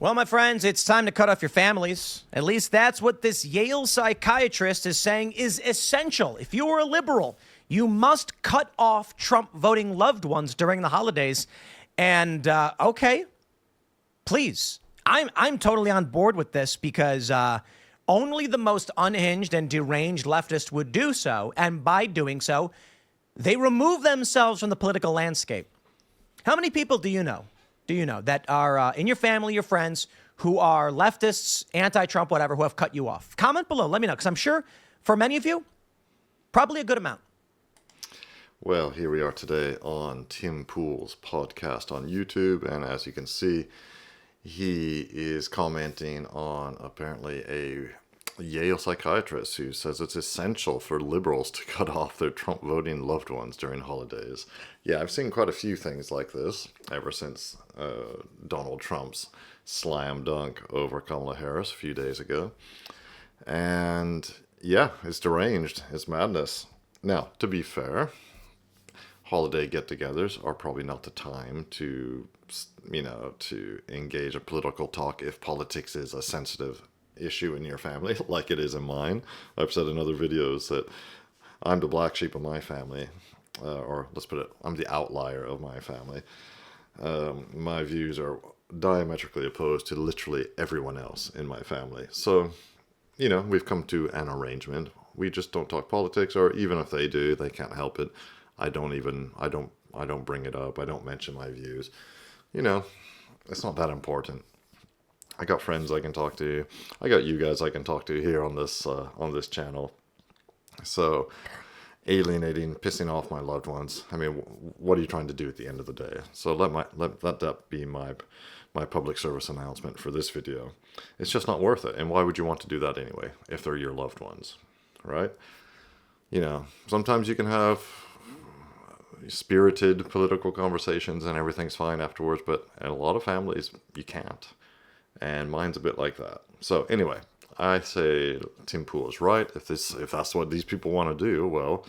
Well, my friends, it's time to cut off your families. At least that's what this Yale psychiatrist is saying is essential. If you are a liberal, you must cut off Trump voting loved ones during the holidays. And, okay, please. I'm totally on board with this because only the most unhinged and deranged leftist would do so. And by doing so, they remove themselves from the political landscape. How many people do you know that are in your family, your friends, who are leftists, anti-Trump, whatever, who have cut you off? Comment below. Let me know, because I'm sure for many of you, probably a good amount. Well, here we are today on Tim Pool's podcast on YouTube, and as you can see, he is commenting on apparently a Yale psychiatrist who says it's essential for liberals to cut off their Trump voting loved ones during holidays. Yeah, I've seen quite a few things like this ever since Donald Trump's slam dunk over Kamala Harris a few days ago. And yeah, it's deranged. It's madness. Now, to be fair, holiday get-togethers are probably not the time to, to engage a political talk if politics is a sensitive issue in your family, like it is in mine. I've said in other videos that I'm the black sheep of my family, or let's put it, I'm the outlier of my family. My views are diametrically opposed to literally everyone else in my family. So, we've come to an arrangement. We just don't talk politics, or even if they do, they can't help it. I don't bring it up. I don't mention my views. It's not that important. I got friends I can talk to. I got you guys I can talk to here on this channel. So, alienating, pissing off my loved ones. I mean, what are you trying to do at the end of the day? So let that be my public service announcement for this video. It's just not worth it. And why would you want to do that anyway if they're your loved ones, right? Sometimes you can have spirited political conversations and everything's fine afterwards, but in a lot of families you can't. And mine's a bit like that. So anyway, I say Tim Pool is right. If that's what these people want to do, well,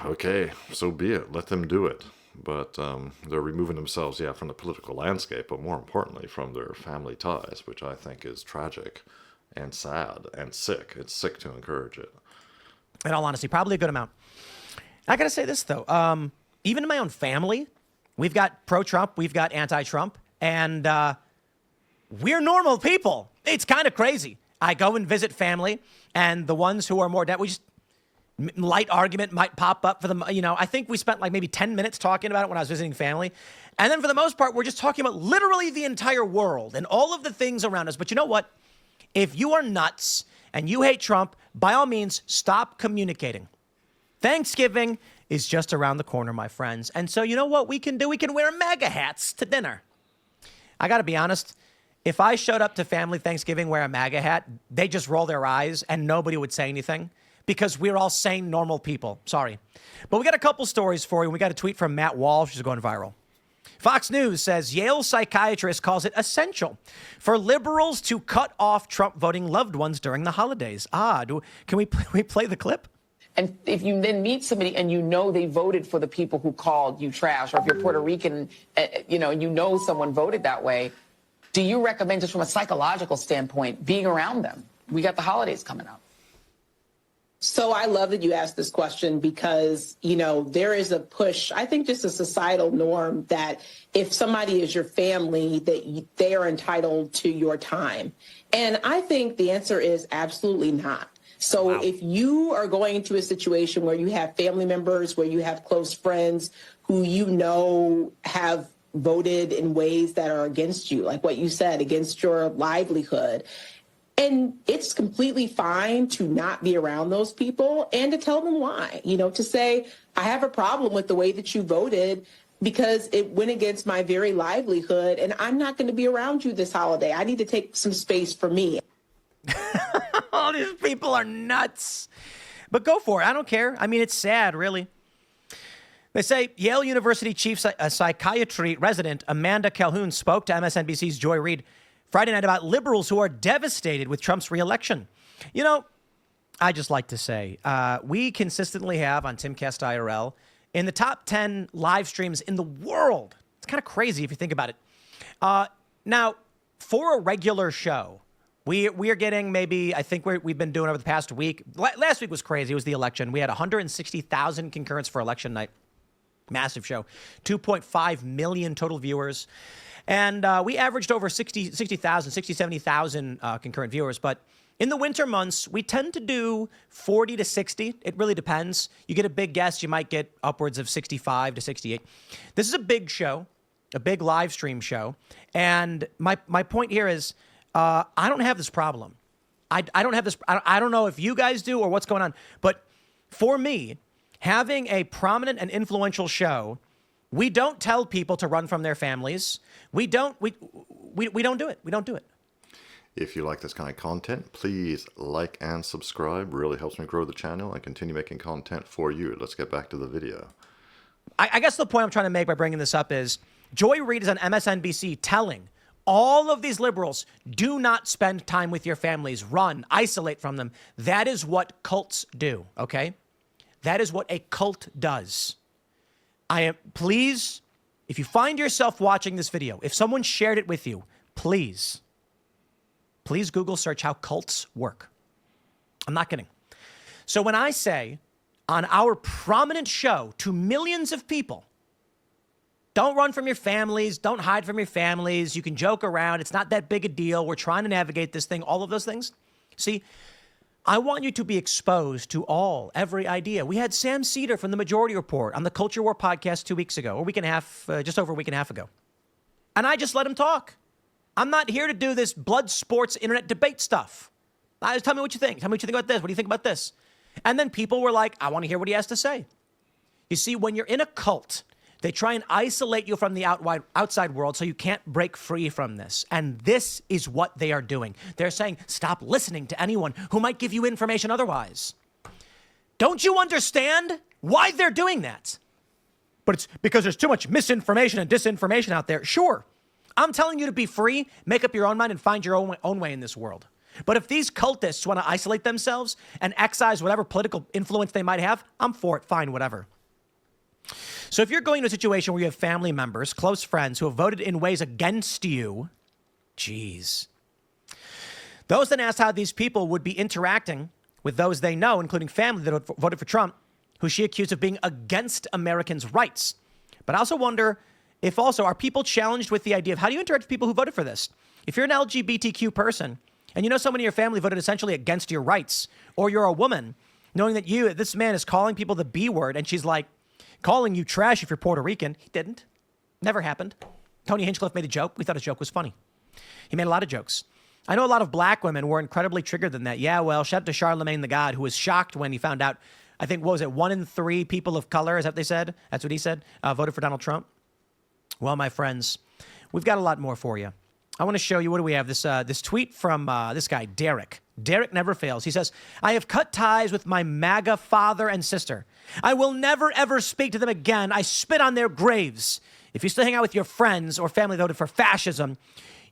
okay, so be it. Let them do it. But they're removing themselves, from the political landscape, but more importantly, from their family ties, which I think is tragic and sad and sick. It's sick to encourage it. In all honesty, probably a good amount. I got to say this, though. Even in my own family, we've got pro-Trump, we've got anti-Trump, and we're normal people. It's kind of crazy. I go and visit family, and the ones who are more we just light argument might pop up for them. I think we spent like maybe 10 minutes talking about it when I was visiting family. And then for the most part, we're just talking about literally the entire world and all of the things around us. But you know what? If you are nuts and you hate Trump, by all means, stop communicating. Thanksgiving is just around the corner, my friends. And so you know what we can do? We can wear MAGA hats to dinner. I got to be honest. If I showed up to family Thanksgiving wearing a MAGA hat, they just roll their eyes and nobody would say anything because we're all sane, normal people. Sorry. But we got a couple stories for you. We got a tweet from Matt Walsh, which is going viral. Fox News says Yale psychiatrist calls it essential for liberals to cut off Trump voting loved ones during the holidays. Can we play the clip? And if you then meet somebody and they voted for the people who called you trash, or if you're Puerto Rican, and someone voted that way, do you recommend, just from a psychological standpoint, being around them? We got the holidays coming up. So I love that you asked this question because, there is a push, I think just a societal norm that if somebody is your family, that they are entitled to your time. And I think the answer is absolutely not. So wow. If you are going into a situation where you have family members, where you have close friends who have voted in ways that are against you, like what you said, against your livelihood, and it's completely fine to not be around those people and to tell them why, to say, I have a problem with the way that you voted because it went against my very livelihood and I'm not going to be around you this holiday. I need to take some space for me. All these people are nuts. But go for it. I don't care. I mean, it's sad, really. They say Yale University chief psychiatry resident Amanda Calhoun spoke to MSNBC's Joy Reid Friday night about liberals who are devastated with Trump's reelection. I just like to say we consistently have on Timcast IRL in the top 10 live streams in the world. It's kind of crazy if you think about it. Now, for a regular show, we are getting maybe, I think we've been doing over the past week. Last week was crazy. It was the election. We had 160,000 concurrents for election night. Massive show. 2.5 million total viewers. And we averaged over 70,000 concurrent viewers. But in the winter months, we tend to do 40 to 60. It really depends. You get a big guest, you might get upwards of 65 to 68. This is a big show, a big live stream show. And my point here is I don't have this problem. I don't have this. I don't know if you guys do or what's going on. But for me, having a prominent and influential show, we don't tell people to run from their families. We don't do it. We don't do it. If you like this kind of content, please like and subscribe. Really helps me grow the channel and continue making content for you. Let's get back to the video. I guess the point I'm trying to make by bringing this up is Joy Reid is on MSNBC telling all of these liberals, do not spend time with your families. Run, isolate from them. That is what cults do, okay? That is what a cult does. Please, if you find yourself watching this video, if someone shared it with you, please Google search how cults work. I'm not kidding. So when I say on our prominent show to millions of people, don't run from your families, don't hide from your families, you can joke around, it's not that big a deal, we're trying to navigate this thing, all of those things. See, I want you to be exposed to every idea. We had Sam Cedar from The Majority Report on the Culture War podcast 2 weeks ago, or a week and a half, just over a week and a half ago. And I just let him talk. I'm not here to do this blood sports internet debate stuff. Just tell me what you think. Tell me what you think about this. What do you think about this? And then people were like, I want to hear what he has to say. You see, when you're in a cult, they try and isolate you from the outside world so you can't break free from this. And this is what they are doing. They're saying, stop listening to anyone who might give you information otherwise. Don't you understand why they're doing that? But it's because there's too much misinformation and disinformation out there. Sure. I'm telling you to be free, make up your own mind, and find your own way in this world. But if these cultists want to isolate themselves and excise whatever political influence they might have, I'm for it. Fine, whatever. So if you're going to a situation where you have family members, close friends who have voted in ways against you, geez. Those then asked how these people would be interacting with those they know, including family that voted for Trump, who she accused of being against Americans' rights. But I also wonder if also are people challenged with the idea of how do you interact with people who voted for this? If you're an LGBTQ person and you know someone in your family voted essentially against your rights, or you're a woman knowing that this man is calling people the B word and she's like, calling you trash if you're Puerto Rican. He didn't. Never happened. Tony Hinchcliffe made a joke. We thought his joke was funny. He made a lot of jokes. I know a lot of black women were incredibly triggered than that. Yeah, well, shout out to Charlemagne the God, who was shocked when he found out, I think, what was it, 1 in 3 people of color, is that what they said? That's what he said, voted for Donald Trump. Well, my friends, we've got a lot more for you. I want to show you, what do we have? This tweet from this guy, Derek. Derek never fails. He says, I have cut ties with my MAGA father and sister. I will never, ever speak to them again. I spit on their graves. If you still hang out with your friends or family voted for fascism,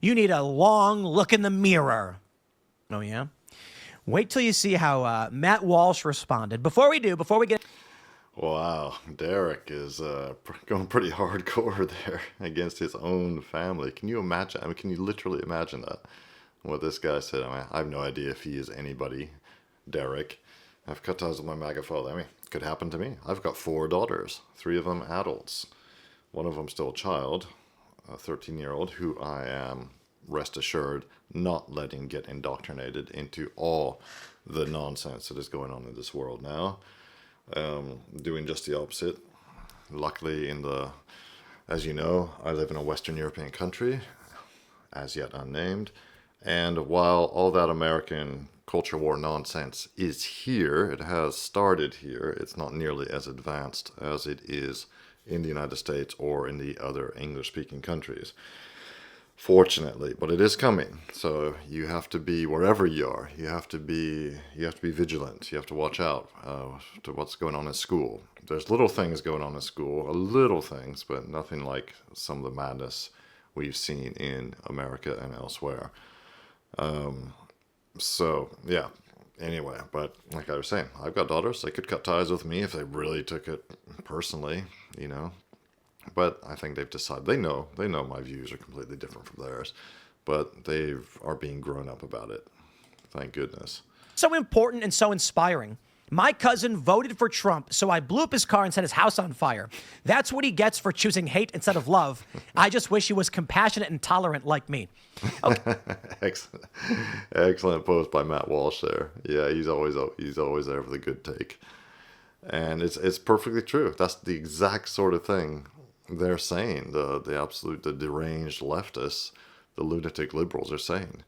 you need a long look in the mirror. Oh, yeah? Wait till you see how Matt Walsh responded. Before we get... Wow, Derek is going pretty hardcore there against his own family. Can you imagine? I mean, can you literally imagine that? What this guy said. I mean, I have no idea if he is anybody. Derek. I've cut ties with my MAGA father. I mean, it could happen to me. I've got 4 daughters, 3 of them adults. One of them still a child, a 13-year-old, who I am, rest assured, not letting get indoctrinated into all the nonsense that is going on in this world now. Doing just the opposite. Luckily, as you know, I live in a Western European country, as yet unnamed, and while all that American culture war nonsense is here, it has started here, it's not nearly as advanced as it is in the United States or in the other English-speaking countries. Fortunately, but it is coming. So you have to be, wherever you are, you have to be vigilant. You have to watch out to what's going on in school. There's little things going on in school, little things, but nothing like some of the madness we've seen in America and elsewhere. So yeah. Anyway, but like I was saying, I've got daughters. They could cut ties with me if they really took it personally, But I think they've decided, they know my views are completely different from theirs. but they are being grown up about it. Thank goodness. So important and so inspiring. My cousin voted for Trump, so I blew up his car and set his house on fire. That's what he gets for choosing hate instead of love. I just wish he was compassionate and tolerant like me. Okay. Excellent post by Matt Walsh there. Yeah, he's always there for the good take. And it's perfectly true. That's the exact sort of thing they're saying. The deranged leftists, the lunatic liberals are saying.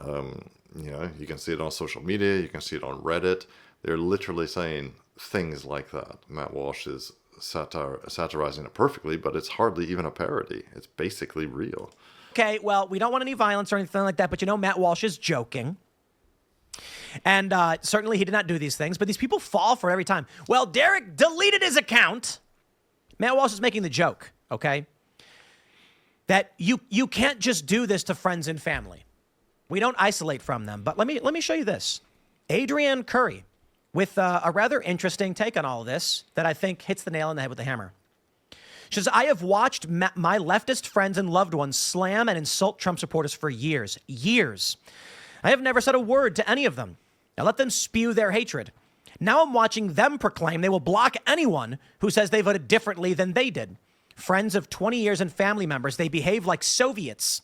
You can see it on social media. You can see it on Reddit. They're literally saying things like that. Matt Walsh is satirizing it perfectly, but it's hardly even a parody. It's basically real. Okay, well, we don't want any violence or anything like that, but Matt Walsh is joking. And certainly he did not do these things, but these people fall for it every time. Well, Derek deleted his account. Matt Walsh is making the joke, okay? That you can't just do this to friends and family. We don't isolate from them. But let me show you this. Adrienne Curry with a rather interesting take on all of this that I think hits the nail on the head with a hammer. She says, I have watched my leftist friends and loved ones slam and insult Trump supporters for years. I have never said a word to any of them. I let them spew their hatred. Now I'm watching them proclaim they will block anyone who says they voted differently than they did. Friends of 20 years and family members, they behave like Soviets.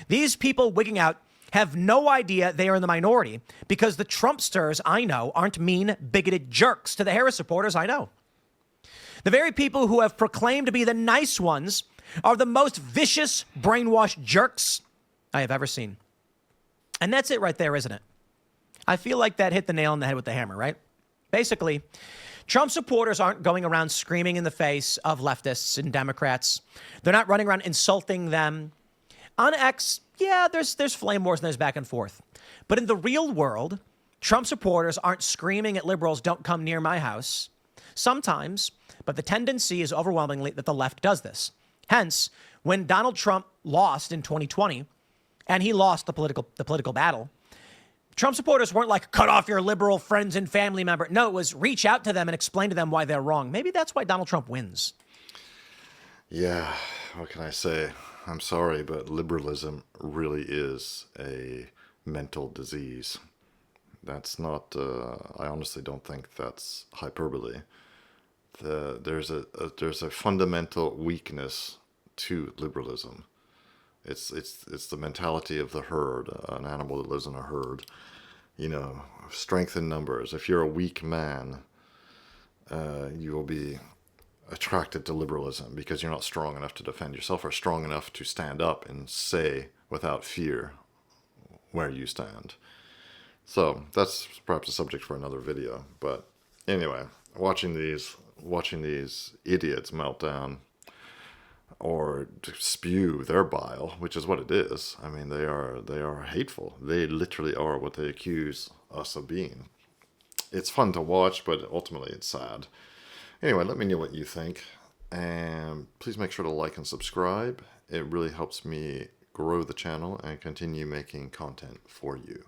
These people wigging out have no idea they are in the minority because the Trumpsters I know aren't mean, bigoted jerks to the Harris supporters I know. The very people who have proclaimed to be the nice ones are the most vicious, brainwashed jerks I have ever seen. And that's it right there, isn't it? I feel like that hit the nail on the head with the hammer, right? Basically, Trump supporters aren't going around screaming in the face of leftists and Democrats. They're not running around insulting them. On X, yeah, there's flame wars and there's back and forth. But in the real world, Trump supporters aren't screaming at liberals, don't come near my house. Sometimes, but the tendency is overwhelmingly that the left does this. Hence, when Donald Trump lost in 2020, and he lost the political battle, Trump supporters weren't like, cut off your liberal friends and family member. No, it was reach out to them and explain to them why they're wrong. Maybe that's why Donald Trump wins. Yeah, what can I say? I'm sorry, but liberalism really is a mental disease. That's not, I honestly don't think that's hyperbole. There's a fundamental weakness to liberalism. It's the mentality of the herd, an animal that lives in a herd. Strength in numbers. If you're a weak man, you will be attracted to liberalism because you're not strong enough to defend yourself or strong enough to stand up and say without fear where you stand. So that's perhaps a subject for another video. But anyway, watching these idiots melt down or spew their bile, which is what it is. I mean, they are hateful. They literally are what they accuse us of being. It's fun to watch, but ultimately it's sad. Anyway, let me know what you think. And please make sure to like and subscribe. It really helps me grow the channel and continue making content for you.